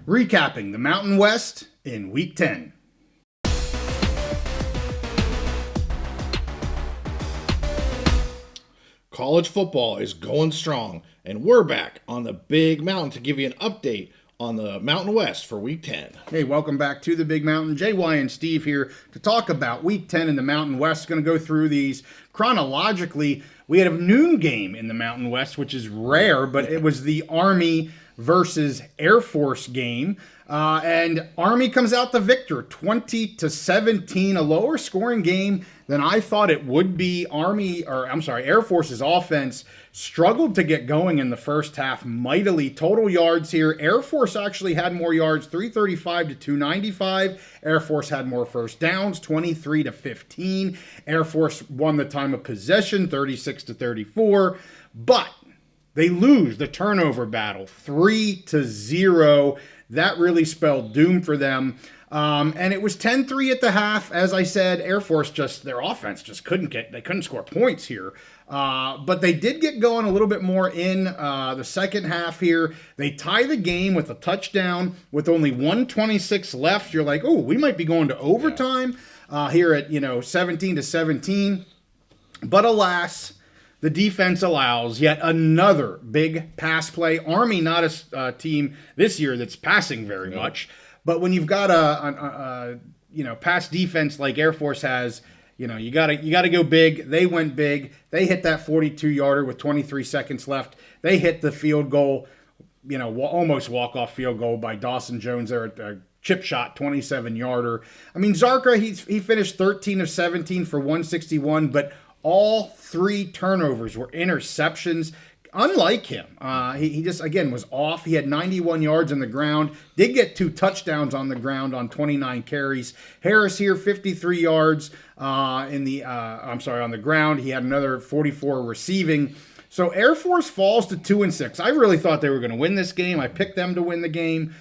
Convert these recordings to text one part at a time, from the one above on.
recapping the Mountain West in Week 10. College football is going strong, and we're back on the Big Mountain to give you an update on the Mountain West for Week 10. Hey, welcome back to the Big Mountain. JY and Steve here to talk about Week 10 in the Mountain West. Going to go through these chronologically. We had a noon game in the Mountain West, which is rare, but it was the Army versus Air Force game. And Army comes out the victor, 20-17, a lower scoring game than I thought it would be. Air Force's offense struggled to get going in the first half mightily. Total yards here, Air Force actually had more yards, 335 to 295. Air Force had more first downs, 23 to 15. Air Force won the time of possession, 36 to 34. But they lose the turnover battle, 3-0. That really spelled doom for them. And it was 10-3 at the half. As I said, Air Force their offense just couldn't score points here. But they did get going a little bit more in the second half here. They tie the game with a touchdown with only 1:26 left. You're like, oh, we might be going to overtime here at 17-17. But alas, the defense allows yet another big pass play. Army, not a team this year that's passing very much, but when you've got a pass defense like Air Force has, you gotta go big. They went big. They hit that 42-yarder with 23 seconds left. They hit the field goal, almost walk-off field goal by Dawson Jones there at a chip shot, 27-yarder. I mean, Zarka, he finished 13 of 17 for 161, but all three turnovers were interceptions. Unlike him, he just, again, was off. He had 91 yards on the ground, did get 2 touchdowns on the ground on 29 carries. Harris here, 53 yards on the ground. He had another 44 receiving. So Air Force falls to 2-6. I really thought they were going to win this game. I picked them to win the game.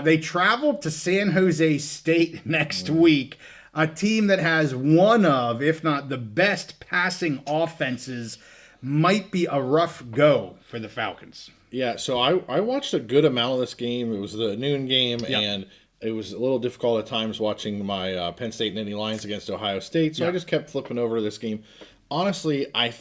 They traveled to San Jose State next week, a team that has one of, if not the best passing offenses. Might be a rough go for the Falcons. Yeah, so I watched a good amount of this game. It was the noon game, and it was a little difficult at times watching my Penn State Nittany Lions against Ohio State, so I just kept flipping over to this game. Honestly, I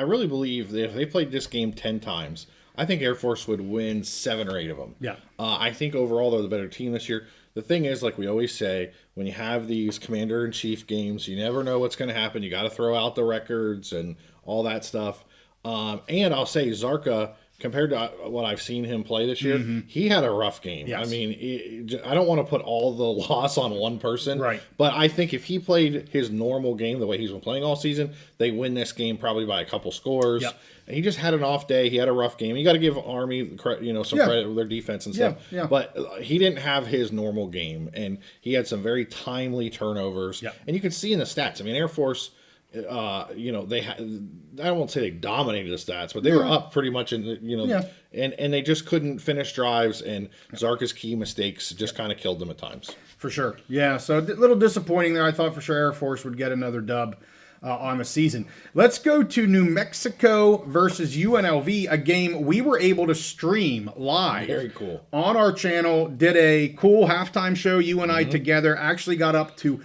really believe that if they played this game 10 times, I think Air Force would win 7 or 8 of them. Yeah. I think overall they're the better team this year. The thing is, like we always say, when you have these commander-in-chief games, you never know what's going to happen. You got to throw out the records and all that stuff. And I'll say Zarka, compared to what I've seen him play this year, he had a rough game. Yes. I mean, I don't want to put all the loss on one person. Right. But I think if he played his normal game the way he's been playing all season, they win this game probably by a couple scores. Yep. And he just had an off day. He had a rough game. You got to give Army some credit with their defense and stuff. Yeah. But he didn't have his normal game, and he had some very timely turnovers. Yep. And you can see in the stats. I mean, Air Force, they I won't say they dominated the stats, but they were up pretty much in the, and they just couldn't finish drives, and Zarka's key mistakes just kind of killed them at times. For sure. Yeah, so a little disappointing there. I thought for sure Air Force would get another dub on the season. Let's go to New Mexico versus UNLV, a game we were able to stream live. Very cool. On our channel. Did a cool halftime show, you and I together. Actually got up to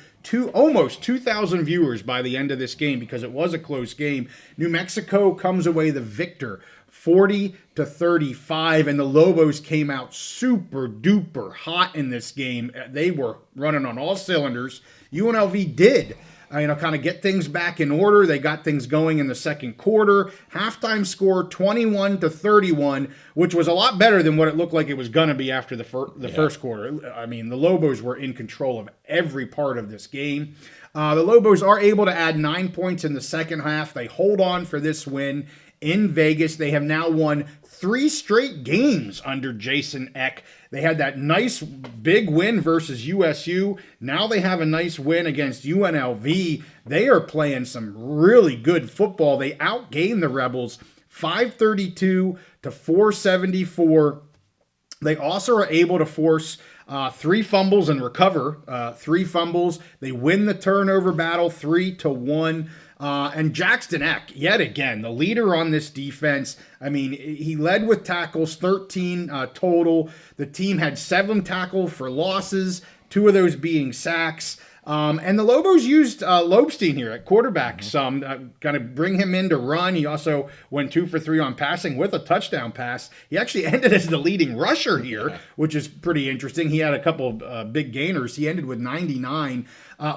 almost 2,000 viewers by the end of this game because it was a close game. New Mexico comes away the victor, 40-35, and the Lobos came out super duper hot in this game. They were running on all cylinders. UNLV did kind of get things back in order. They got things going in the second quarter. Halftime score 21-31, which was a lot better than what it looked like it was going to be after the first quarter. I mean, the Lobos were in control of every part of this game. The Lobos are able to add 9 points in the second half. They hold on for this win in Vegas. They have now won 3 straight games under Jason Eck. They had that nice big win versus USU. Now they have a nice win against UNLV. They are playing some really good football. They outgained the Rebels 532-474. They also are able to force 3 fumbles and recover 3 fumbles. They win the turnover battle 3-1. And Jackson Eck, yet again, the leader on this defense. I mean, he led with tackles, 13 total. The team had 7 tackles for losses, 2 of those being sacks. And the Lobos used Lobstein here at quarterback some, kind of bring him in to run. He also went 2 for 3 on passing with a touchdown pass. He actually ended as the leading rusher here, which is pretty interesting. He had a couple of big gainers. He ended with 99.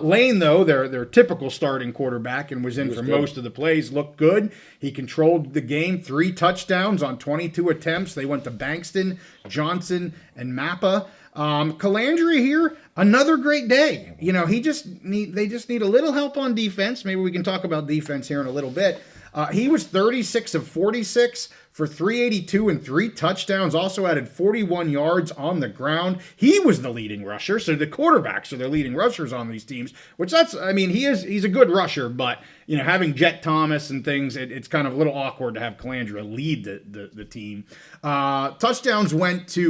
Lane, though, their typical starting quarterback, and was in for most of the plays, looked good. He controlled the game, 3 touchdowns on 22 attempts. They went to Bankston, Johnson, and Mappa. Calandria here, another great day. You know, they just need a little help on defense. Maybe we can talk about defense here in a little bit. He was 36 of 46 for 382 and 3 touchdowns. Also added 41 yards on the ground. He was the leading rusher. So the quarterbacks are the leading rushers on these teams, which he's a good rusher, but you know, having Jet Thomas and things, it's kind of a little awkward to have Calandria lead the team.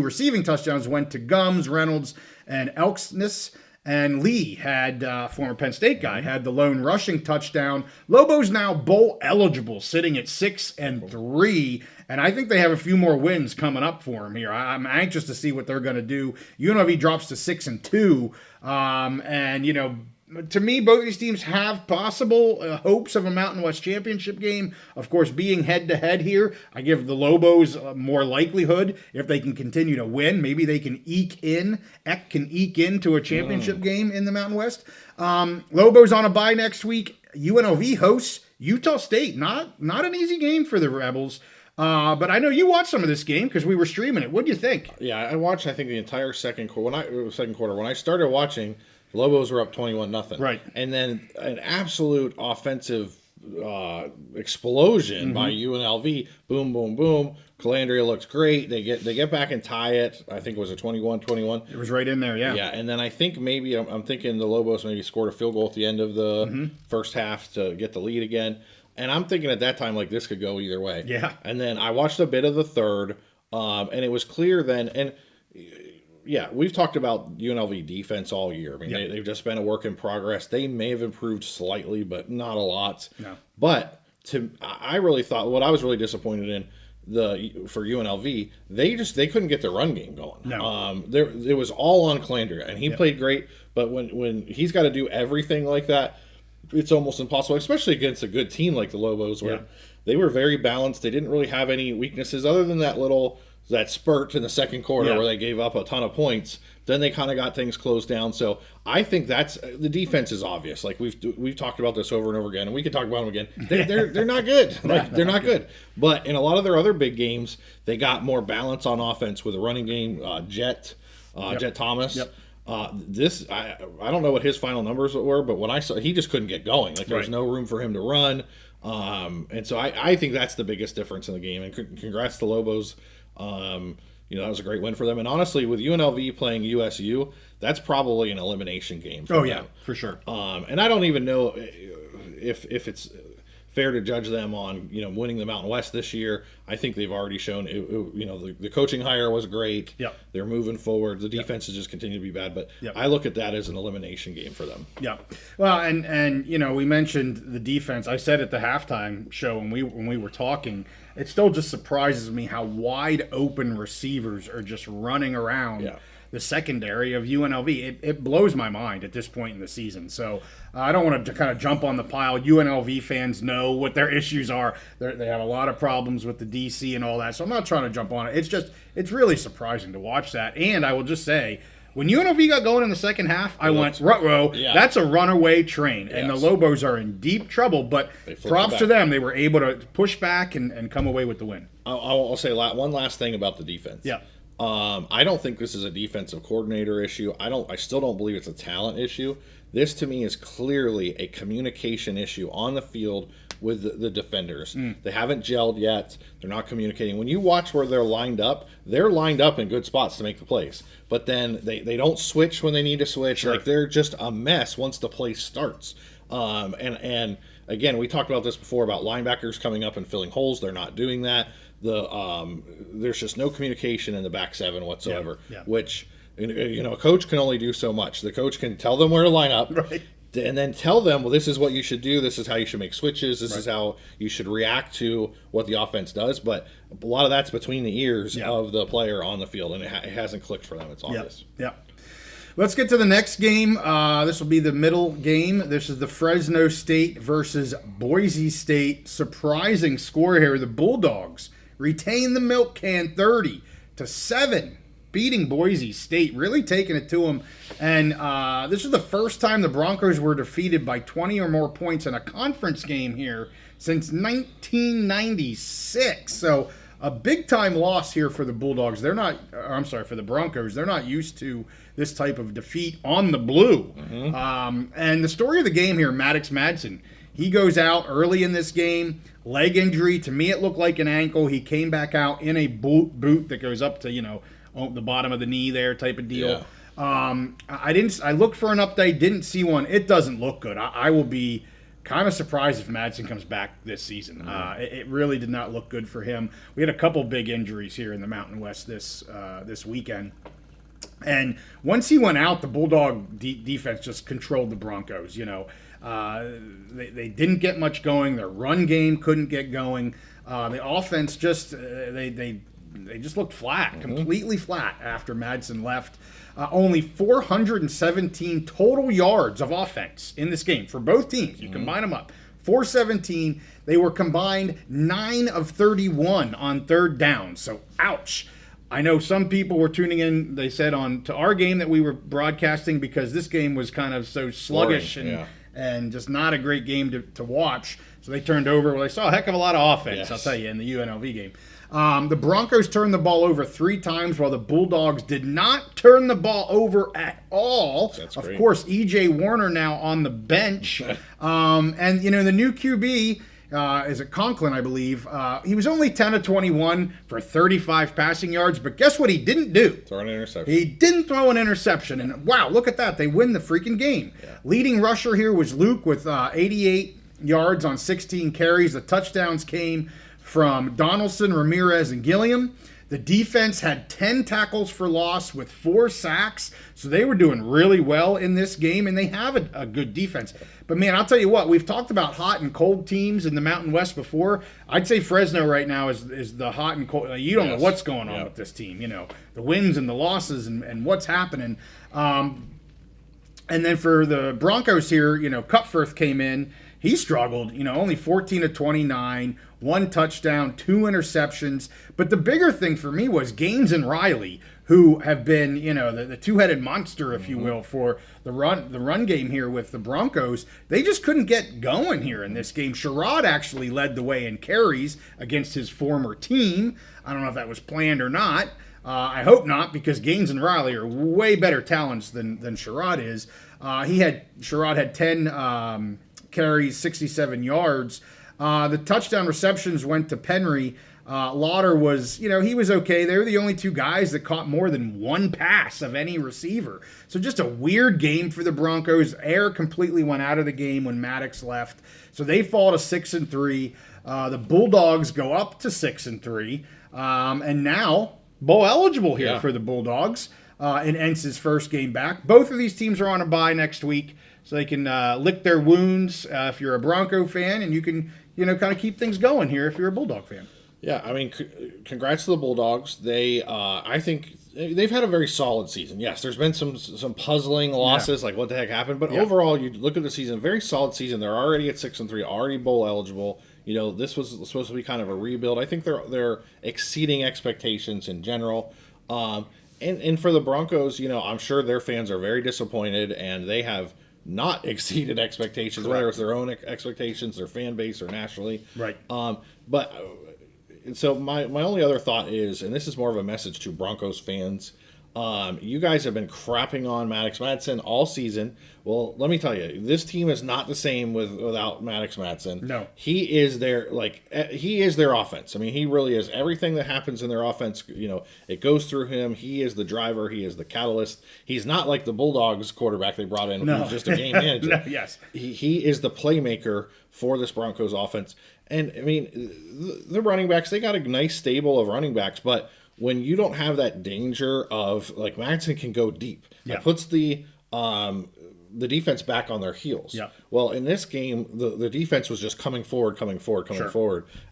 Receiving touchdowns went to Gums, Reynolds, and Elksness. And Lee had, former Penn State guy, had the lone rushing touchdown. Lobos now bowl eligible, sitting at 6-3. And I think they have a few more wins coming up for him here. I'm anxious to see what they're going to do. UNLV drops to 6-2. And, you know, to me, both these teams have possible hopes of a Mountain West championship game. Of course, being head-to-head here, I give the Lobos more likelihood if they can continue to win. Maybe they can eke into a championship game in the Mountain West. Lobos on a bye next week. UNLV hosts Utah State. Not an easy game for the Rebels. But I know you watched some of this game because we were streaming it. What do you think? Yeah, I watched, I think, the entire second quarter. When I started watching, Lobos were up 21-0. Right. And then an absolute offensive explosion by UNLV. Boom, boom, boom. Calandria looks great. They get back and tie it. I think it was a 21-21. It was right in there, yeah. Yeah, and then I think maybe I'm thinking the Lobos maybe scored a field goal at the end of the first half to get the lead again. And I'm thinking at that time, like, this could go either way. Yeah. And then I watched a bit of the third, and it was clear then. And yeah, we've talked about UNLV defense all year. I mean, they've just been a work in progress. They may have improved slightly, but not a lot. No. But I really thought, what I was really disappointed in for UNLV, they couldn't get their run game going. No. It was all on Calandria, and he played great. But when he's got to do everything like that, it's almost impossible, especially against a good team like the Lobos, where they were very balanced. They didn't really have any weaknesses other than that spurt in the second quarter where they gave up a ton of points. Then they kind of got things closed down. So I think that's the defense is obvious. Like we've talked about this over and over again, and we can talk about them again. They're not good. Like they're not good. But in a lot of their other big games, they got more balance on offense with a running game. Jet Thomas. Yep. I don't know what his final numbers were, but when I saw, he just couldn't get going. Like there was no room for him to run. And so I think that's the biggest difference in the game. And congrats to Lobos. That was a great win for them. And honestly, with UNLV playing USU, that's probably an elimination game. For them. For sure. And I don't even know if it's fair to judge them on winning the Mountain West this year. I think they've already shown the coaching hire was great. Yep. They're moving forward. The defense has just continued to be bad, but I look at that as an elimination game for them. Yeah. Well, and we mentioned the defense. I said at the halftime show when we were talking, it still just surprises me how wide open receivers are just running around the secondary of UNLV. It blows my mind at this point in the season. So I don't want to kind of jump on the pile. UNLV fans know what their issues are. They have a lot of problems with the DC and all that. So I'm not trying to jump on it. It's really surprising to watch that. And I will just say, when UNLV got going in the second half, I went, ruh-roh, that's a runaway train. And the Lobos are in deep trouble, but props to them. They were able to push back and come away with the win. I'll say one last thing about the defense. Yeah. I don't think this is a defensive coordinator issue. I still don't believe it's a talent issue. This, to me, is clearly a communication issue on the field with the defenders. They haven't gelled yet. They're not communicating. When you watch where they're lined up in good spots to make the plays. But then they don't switch when they need to switch. Sure. Like they're just a mess once the play starts. And again, we talked about this before about linebackers coming up and filling holes. They're not doing that. There's just no communication in the back seven whatsoever, which a coach can only do so much. The coach can tell them where to line up. Right. and then tell them, well, this is what you should do. This is how you should make switches. This is how you should react to what the offense does. But a lot of that's between the ears of the player on the field, and it hasn't clicked for them. It's obvious. Yeah. Let's get to the next game. This will be the middle game. This is the Fresno State versus Boise State. Surprising score here. The Bulldogs retain the milk can 30-7, beating Boise State, really taking it to them. And this is the first time the Broncos were defeated by 20 or more points in a conference game here since 1996. So a big-time loss here for the Bulldogs. For the Broncos. They're not used to this type of defeat on the blue. And the story of the game here, Maddox Madsen, he goes out early in this game, leg injury. To me, it looked like an ankle. He came back out in a boot that goes up to, the bottom of the knee there type of deal. Yeah. I looked for an update, didn't see one. It doesn't look good. I will be kind of surprised if Madsen comes back this season. It really did not look good for him. We had a couple big injuries here in the Mountain West this weekend. And once he went out, the Bulldog defense just controlled the Broncos. They didn't get much going. Their run game couldn't get going. The offense just they just looked flat, completely flat after Madsen left. Only 417 total yards of offense in this game for both teams. You combine them up. 417. They were combined 9 of 31 on third down. So, ouch. I know some people were tuning in, they said, to our game that we were broadcasting because this game was kind of so sluggish and just not a great game to watch. So they turned over. Well, they saw a heck of a lot of offense, I'll tell you, in the UNLV game. The Broncos turned the ball over 3 times while the Bulldogs did not turn the ball over at all. That's of great. course, E.J. Warner now on the bench. And, the new QB... is it Conklin, I believe. He was only 10 of 21 for 35 passing yards, but guess what he didn't do? Throw an interception. He didn't throw an interception, and wow, look at that. They win the freaking game. Yeah. Leading rusher here was Luke with 88 yards on 16 carries. The touchdowns came from Donaldson, Ramirez, and Gilliam. The defense had 10 tackles for loss with 4 sacks, so they were doing really well in this game, and they have a good defense. But, man, I'll tell you what, we've talked about hot and cold teams in the Mountain West before. I'd say Fresno right now is the hot and cold. You don't know what's going on with this team, the wins and the losses and what's happening. And then for the Broncos here, Cutforth came in. He struggled, only 14 of 29, 1 touchdown, 2 interceptions. But the bigger thing for me was Gaines and Riley, who have been, the two-headed monster, if you will, for the run game here with the Broncos. They just couldn't get going here in this game. Sherrod actually led the way in carries against his former team. I don't know if that was planned or not. I hope not, because Gaines and Riley are way better talents than Sherrod is. Sherrod had 10 carries, 67 yards. The touchdown receptions went to Penry. Lauder was, he was okay. They were the only 2 guys that caught more than 1 pass of any receiver. So just a weird game for the Broncos. Air completely went out of the game when Maddox left. So they fall to 6-3. The Bulldogs go up to 6-3. And now bowl eligible here for the Bulldogs in Ence's first game back. Both of these teams are on a bye next week. So they can lick their wounds if you're a Bronco fan, and you can, kind of keep things going here if you're a Bulldog fan. Yeah, I mean, congrats to the Bulldogs. I think they've had a very solid season. Yes, there's been some puzzling losses, like what the heck happened. But overall, you look at the season, very solid season. They're already at 6-3, already bowl eligible. This was supposed to be kind of a rebuild. I think they're exceeding expectations in general. And for the Broncos, I'm sure their fans are very disappointed, and they have not exceeded expectations, whether it's their own expectations, their fan base, or nationally. Right. But so my only other thought is, and this is more of a message to Broncos fans, you guys have been crapping on Maddox Madsen all season. Well, let me tell you, this team is not the same without Maddox Madsen. No. He is their offense. I mean, he really is. Everything that happens in their offense, it goes through him. He is the driver. He is the catalyst. He's not like the Bulldogs quarterback they brought in, who's just a game manager. No, yes. He is the playmaker for this Broncos offense. And, I mean, the running backs, they got a nice stable of running backs, but when you don't have that danger of, like, Madsen can go deep. Yeah. It puts the the defense back on their heels. Yeah. Well, in this game, the defense was just coming forward.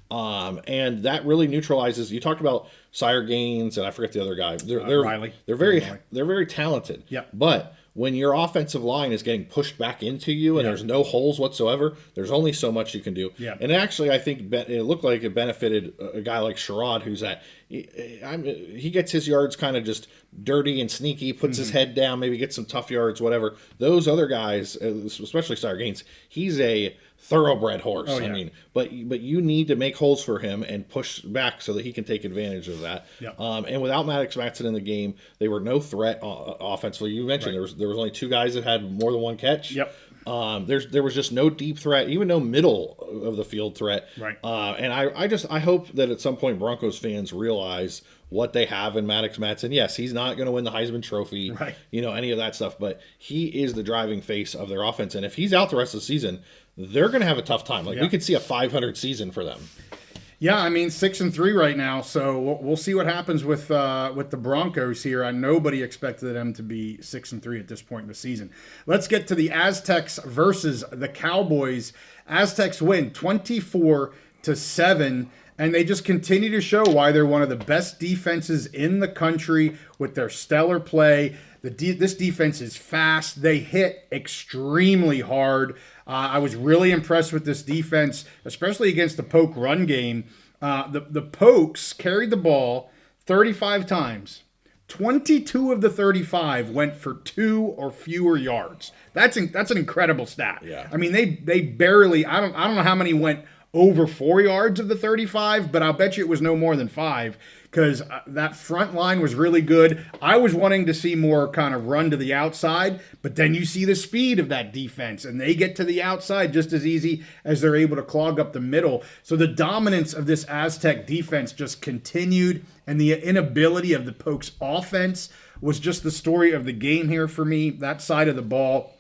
And that really neutralizes. You talked about Sire Gaines, and I forget the other guy. They're Riley. They're very talented. Yeah. But when your offensive line is getting pushed back into you and there's no holes whatsoever, there's only so much you can do. Yeah. And actually, I think it looked like it benefited a guy like Sherrod, who's he gets his yards kind of just dirty and sneaky, puts his head down, maybe gets some tough yards, whatever. Those other guys, especially Sire Gaines, he's a thoroughbred horse. Oh, yeah. I mean, but you need to make holes for him and push back so that he can take advantage of that. Yeah. And without Maddox Matson in the game, they were no threat offensively. You mentioned there was only 2 guys that had more than 1 catch. Yep. There was just no deep threat, even no middle of the field threat. Right. And I hope that at some point Broncos fans realize what they have in Maddox Matson. Yes, he's not going to win the Heisman Trophy, right, any of that stuff, but he is the driving face of their offense. And if he's out the rest of the season, they're going to have a tough time. We could see a 500 season for them. Yeah, I mean 6-3 right now, so we'll see what happens with the Broncos here. Nobody expected them to be 6-3 at this point in the season. Let's get to the Aztecs versus the Cowboys. Aztecs win 24-7, and they just continue to show why they're one of the best defenses in the country with their stellar play. This defense is fast. They hit extremely hard. I was really impressed with this defense, especially against the Poke run game. The Pokes carried the ball 35 times. 22 of the 35 went for 2 or fewer yards. That's an incredible stat. Yeah. I mean, they barely. I don't know how many went over 4 yards of the 35, but I'll bet you it was no more than 5. Because that front line was really good. I was wanting to see more kind of run to the outside, but then you see the speed of that defense, and they get to the outside just as easy as they're able to clog up the middle. So the dominance of this Aztec defense just continued, and the inability of the Pokes offense was just the story of the game here for me, that side of the ball.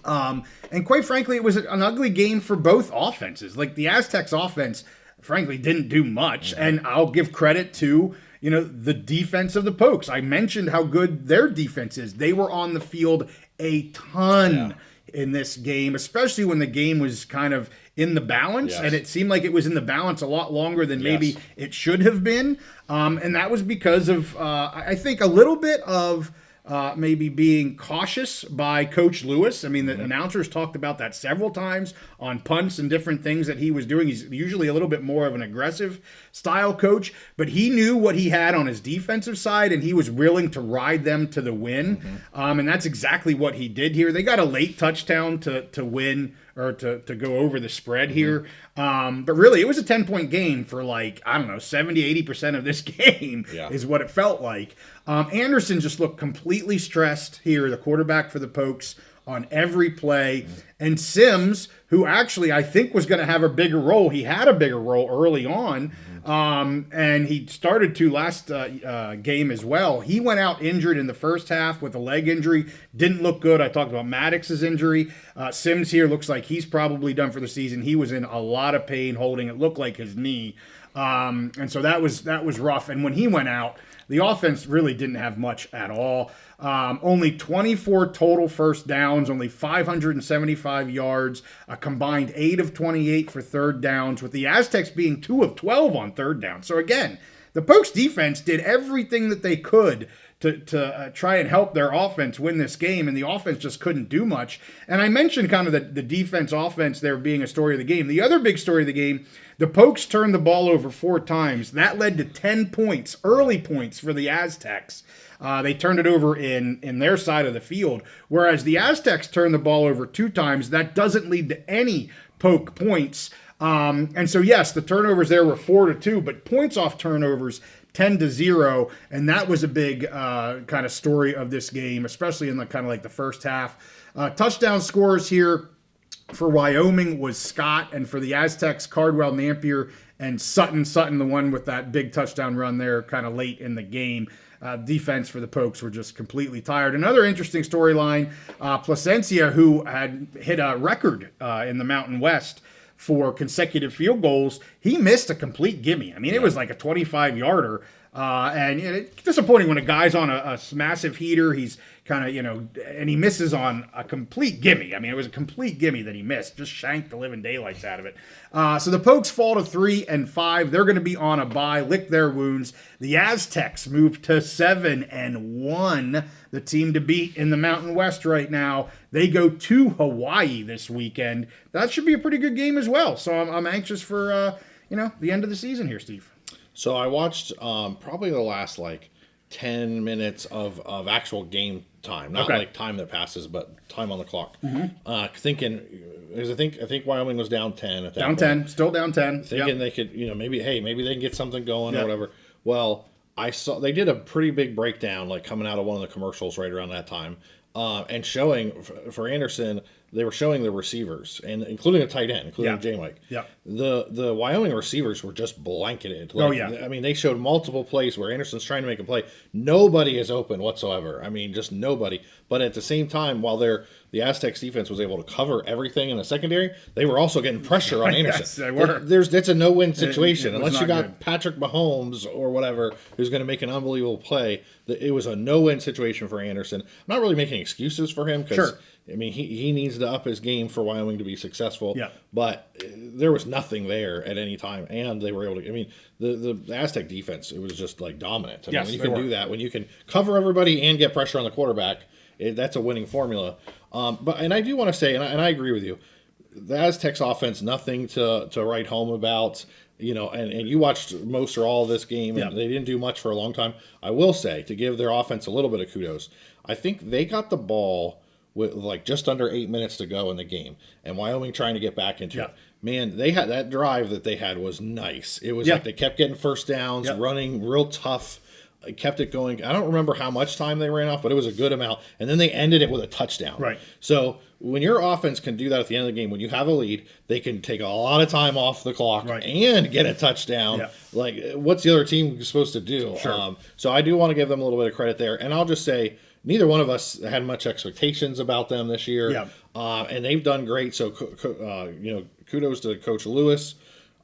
And quite frankly, it was an ugly game for both offenses. Like the Aztecs offense, frankly, didn't do much. And I'll give credit to, the defense of the Pokes. I mentioned how good their defense is. They were on the field a ton in this game, especially when the game was kind of in the balance. Yes. And it seemed like it was in the balance a lot longer than maybe it should have been. And that was because of, I think, a little bit of maybe being cautious by Coach Lewis. I mean, the announcers talked about that several times on punts and different things that he was doing. He's usually a little bit more of an aggressive style coach, but he knew what he had on his defensive side, and he was willing to ride them to the win. And that's exactly what he did here. They got a late touchdown to win, or to go over the spread here. But really, it was a 10-point game for 70-80% of this game is what it felt like. Anderson just looked completely stressed here, the quarterback for the Pokes, on every play. And Sims, who actually I think was going to have a bigger role, he had a bigger role early on, and he started to last game as well. He went out injured in the first half with a leg injury. Didn't look good. I talked about Maddox's injury. Sims here looks like he's probably done for the season. He was in a lot of pain holding it looked like his knee. And so that was rough. And when he went out, the offense really didn't have much at all. Only 24 total first downs, only 575 yards, a combined 8 of 28 for third downs, with the Aztecs being 2 of 12 on third down. So again, the Pokes defense did everything that they could to try and help their offense win this game, and the offense just couldn't do much. And I mentioned kind of the defense-offense there being a story of the game. The other big story of the game, the Pokes turned the ball over 4 times. That led to 10 points, early points for the Aztecs. They turned it over in their side of the field, whereas the Aztecs turned the ball over 2 times. That doesn't lead to any Poke points. And so, yes, the turnovers there were 4-2, but points off turnovers 10-0, and that was a big kind of story of this game, especially in the kind of like the first half. Touchdown scores here for Wyoming was Scott, and for the Aztecs, Cardwell, Napier, and Sutton. Sutton, the one with that big touchdown run there kind of late in the game. Defense for the Pokes were just completely tired. Another interesting storyline, Placencia, who had hit a record in the Mountain West for consecutive field goals, he missed a complete gimme. I mean, it was like a 25-yarder. And it's disappointing when a guy's on a massive heater. He's kind of, and he misses on a complete gimme. I mean, it was a complete gimme that he missed. Just shanked the living daylights out of it. So the Pokes fall to 3-5. They're going to be on a bye, lick their wounds. The Aztecs move to 7-1. The team to beat in the Mountain West right now. They go to Hawaii this weekend. That should be a pretty good game as well. So I'm anxious for, the end of the season here, Steve. So I watched probably the last 10 minutes of actual game time, not like time that passes, but time on the clock. Thinking, because I think Wyoming was down 10 at that down point. 10, still down 10. Thinking they could, maybe they can get something going or whatever. Well, I saw they did a pretty big breakdown, coming out of one of the commercials right around that time, and showing for Anderson. They were showing the receivers, and including a tight end, including J-Mike. Yeah. The Wyoming receivers were just blanketed. I mean, they showed multiple plays where Anderson's trying to make a play. Nobody is open whatsoever. I mean, just nobody. But at the same time, while the Aztecs defense was able to cover everything in the secondary, they were also getting pressure on Anderson. Yes, they were. That's a no-win situation. Unless you got good. Patrick Mahomes or whatever who's going to make an unbelievable play. It was a no-win situation for Anderson. I'm not really making excuses for him because I mean, he needs to up his game for Wyoming to be successful. Yeah. But there was nothing there at any time, and they were able to. I mean, the Aztec defense, it was just dominant. I mean, when you can do that, when you can cover everybody and get pressure on the quarterback, that's a winning formula. And I do want to say, and I agree with you, the Aztecs offense, nothing to write home about. And you watched most or all of this game, and they didn't do much for a long time. I will say, to give their offense a little bit of kudos, I think they got the ball with just under 8 minutes to go in the game, and Wyoming trying to get back into it. Man, they had that drive that they had was nice. It was they kept getting first downs, running real tough, kept it going. I don't remember how much time they ran off, but it was a good amount. And then they ended it with a touchdown. Right. So when your offense can do that at the end of the game, when you have a lead, they can take a lot of time off the clock and get a touchdown. Yeah. What's the other team supposed to do? Sure. So I do want to give them a little bit of credit there. And I'll just say, neither one of us had much expectations about them this year. Yeah. And they've done great. So, kudos to Coach Lewis.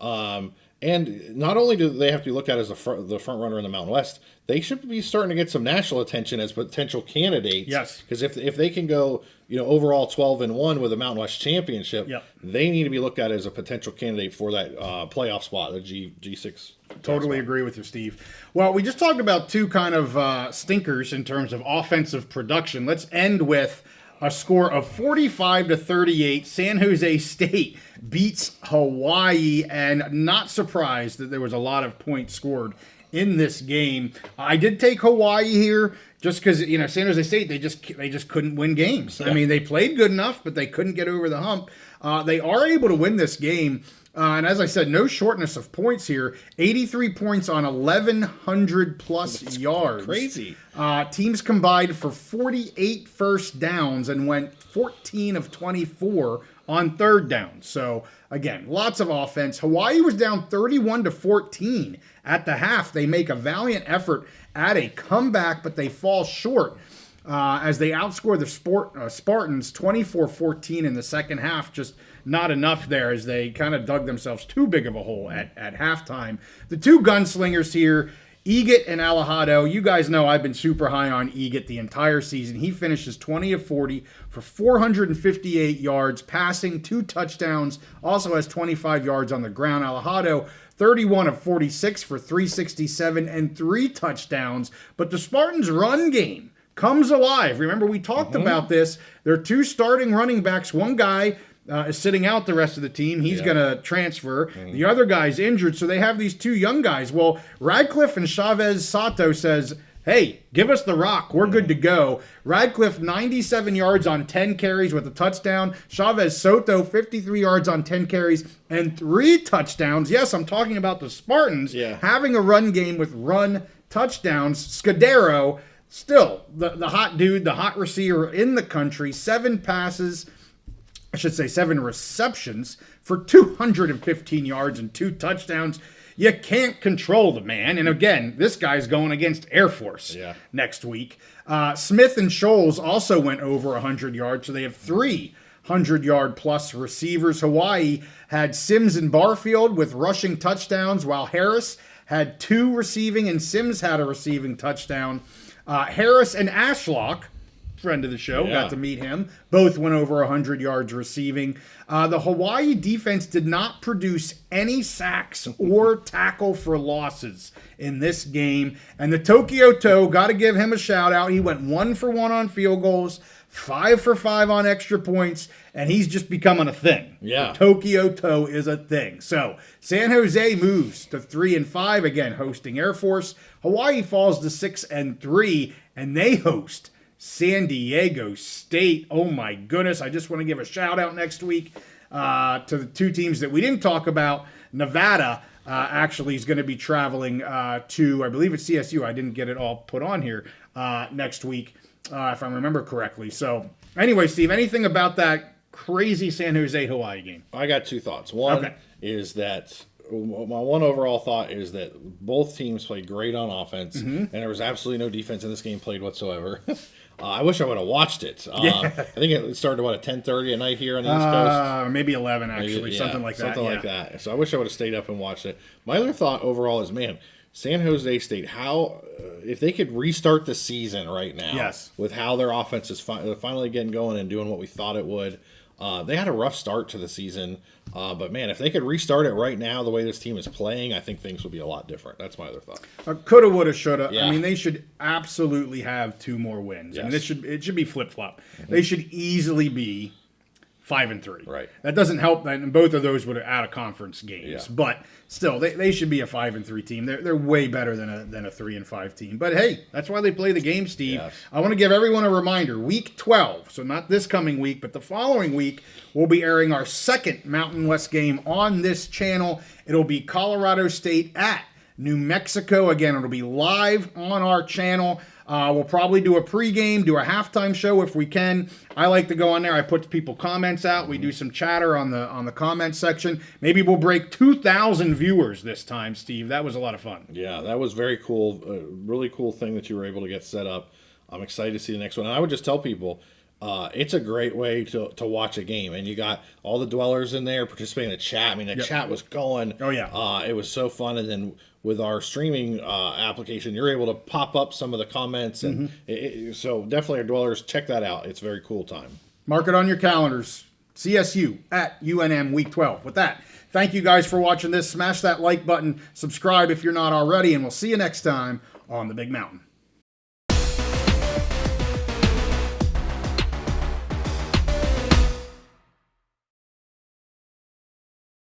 And not only do they have to be looked at as the front runner in the Mountain West, they should be starting to get some national attention as potential candidates. Yes. Because if they can go, overall 12-1 with a Mountain West championship, they need to be looked at as a potential candidate for that playoff spot, the G6. Totally agree with you, Steve. Well, we just talked about two kind of stinkers in terms of offensive production. Let's end with a score of 45-38. San Jose State beats Hawaii, and not surprised that there was a lot of points scored in this game. I did take Hawaii here just because, San Jose State, they just couldn't win games. Yeah. I mean, they played good enough, but they couldn't get over the hump. They are able to win this game. And as I said, no shortness of points here. 83 points on 1,100 plus yards. Crazy. Teams combined for 48 first downs and went 14 of 24 on third down. So again, lots of offense. Hawaii was down 31-14 at the half. They make a valiant effort at a comeback, but they fall short as they outscore the Spartans 24-14 in the second half. Just not enough there as they kind of dug themselves too big of a hole at halftime. The two gunslingers here, Egett and Alejado. You guys know I've been super high on Egett the entire season. He finishes 20 of 40 for 458 yards, passing, 2 touchdowns, also has 25 yards on the ground. Alejado, 31 of 46 for 367 and 3 touchdowns. But the Spartans' run game comes alive. Remember, we talked about this. There are 2 starting running backs. One guy is sitting out the rest of the team. He's going to transfer. The other guy's injured, so they have these 2 young guys. Well, Radcliffe and Chavez Sato says, hey, give us the rock. We're good to go. Radcliffe, 97 yards on 10 carries with a touchdown. Chavez Soto, 53 yards on 10 carries and 3 touchdowns. Yes, I'm talking about the Spartans having a run game with run touchdowns. Scudero, still the hot dude, the hot receiver in the country, 7 receptions for 215 yards and 2 touchdowns. You can't control the man. And again, this guy's going against Air Force next week. Smith and Scholes also went over 100 yards, so they have 3 100-yard plus receivers. Hawaii had Sims and Barfield with rushing touchdowns, while Harris had 2 receiving, and Sims had a receiving touchdown. Harris and Ashlock, friend of the show, got to meet him. Both went over 100 yards receiving. The Hawaii defense did not produce any sacks or tackle for losses in this game. And the Tokyo Toe, got to give him a shout out. He went 1 for 1 on field goals, 5 for 5 on extra points, and he's just becoming a thing. Yeah. The Tokyo Toe is a thing. So San Jose moves to 3-5, again hosting Air Force. Hawaii falls to 6-3, and they host San Diego State. Oh my goodness. I just want to give a shout out next week to the 2 teams that we didn't talk about. Nevada actually is going to be traveling to, I believe it's CSU. I didn't get it all put on here next week, if I remember correctly. So anyway, Steve, anything about that crazy San Jose Hawaii game? I got 2 thoughts. One is that my one overall thought is that both teams played great on offense, and there was absolutely no defense in this game played whatsoever. I wish I would have watched it. I think it started at 10:30 at night here on the East Coast. Maybe 11 actually, something like that. Something like that. So I wish I would have stayed up and watched it. My other thought overall is, man, San Jose State, how if they could restart the season right now, with how their offense is finally getting going and doing what we thought it would. They had a rough start to the season, but man, if they could restart it right now the way this team is playing, I think things would be a lot different. That's my other thought. Coulda, woulda, shoulda. Yeah. I mean, they should absolutely have 2 more wins. I mean, it should be flip-flop. They should easily be 5-3. Right. That doesn't help. And both of those would have out of conference games. But still, they should be a 5-3 team. They're way better than a 3-5 team. But hey, that's why they play the game, Steve. Yes. I want to give everyone a reminder. Week 12, so not this coming week, but the following week, we'll be airing our second Mountain West game on this channel. It'll be Colorado State at New Mexico. Again, it'll be live on our channel. We'll probably do a pregame, do a halftime show if we can. I like to go on there. I put people comments out. We do some chatter on the comment section. Maybe we'll break 2,000 viewers this time, Steve. That was a lot of fun. Yeah, that was very cool. Really cool thing that you were able to get set up. I'm excited to see the next one. And I would just tell people, it's a great way to watch a game. And you got all the dwellers in there participating in the chat. I mean, the chat was going. Oh, yeah. It was so fun. And then with our streaming application, you're able to pop up some of the comments. And so definitely our dwellers, check that out. It's a very cool time. Mark it on your calendars. CSU at UNM Week 12. With that, thank you guys for watching this. Smash that like button. Subscribe if you're not already. And we'll see you next time on The Big Mountain.